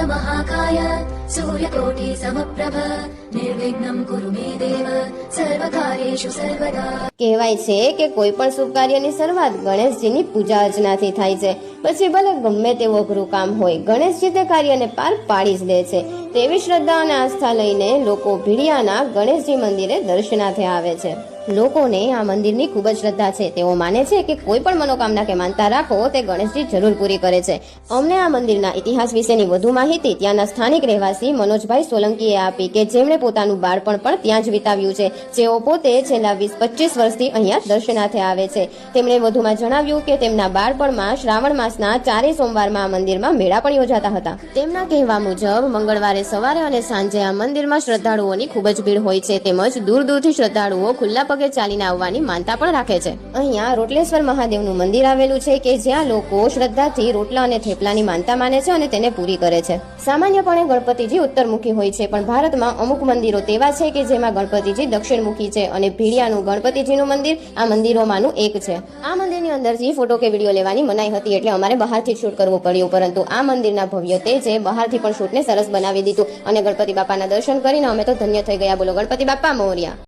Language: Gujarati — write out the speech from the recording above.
महाकाय सूर्यकोटि समप्रभ निर्विघ्नं कुरु मे देव सर्वकार्येषु सर्वदा। કહેવાય છે કે કોઈ પણ શુભ કાર્યની શરૂઆત ગણેશજીની પૂજા અર્ચનાથી થાય છે, પછી ભલે ગમે તેવું અઘરું કામ હોય, ગણેશજી તે કાર્યને પાર પાડી જ દે છે। તેવી શ્રદ્ધા અને આસ્થા લઈને લોકો ભીડિયાના ગણેશજી મંદિરે દર્શનાર્થે આવે છે। લોકોને આ મંદિરની ખૂબ જ શ્રદ્ધા છે। તેઓ માને છે કે કોઈ પણ મનોકામના કે માનતા રાખો તે ગણેશજી જરૂર પૂરી કરે છે। અમને આ મંદિરના ઇતિહાસ વિશેની વધુ માહિતી ત્યાંના સ્થાનિક રહેવાસી મનોજભાઈ સોલંકીએ આપી, કે જેમણે પોતાનું બાળપણ પણ ત્યાં જ વિતાવ્યું છે। જેઓ પોતે છેલ્લા 20-25 વર્ષથી અહીંયા દર્શનાર્થે આવે છે। તેમણે વધુમાં જણાવ્યું કે તેમના બાળપણમાં શ્રાવણ માસના 4 સોમવારમાં આ મંદિરમાં મેળા પણ યોજાતા હતા। તેમના કહેવા મુજબ મંગળવારે સવારે અને સાંજે આ મંદિરમાં શ્રદ્ધાળુઓની ખૂબ જ ભીડ હોય છે, તેમજ દૂર દૂરથી શ્રદ્ધાળુઓ ખુલ્લા પગે ચાલીને આવવાની માનતા પણ રાખે છે। અહીંયા રોટલેશ્વર મહાદેવનું મંદિર આવેલું છે કે જ્યાં લોકો શ્રદ્ધાથી રોટલા અને થેપલાની માનતા માને છે અને તેને પૂરી કરે છે। સામાન્યપણે ગણપતિજી ઉત્તરમુખી હોય છે, પણ ભારતમાં અમુક મંદિરો તેવા છે કે જેમાં ગણપતિજી દક્ષિણમુખી છે, અને ભીડિયાનું ગણપતિજીનું મંદિર આ મંદિરોમાંનું એક છે। આ મંદિરની અંદરથી ફોટો કે વિડીયો લેવાની મનાઈ હતી, એટલે અમારે બહારથી શૂટ કરવું પડ્યું, પરંતુ આ મંદિરના ભવ્ય તેજે બહારથી પણ શૂટને સરસ બનાવી દીધું, અને ગણપતિ બાપાના દર્શન કરીને અમે તો ધન્ય થઈ ગયા। બોલો ગણપતિ બાપા મોર્યા।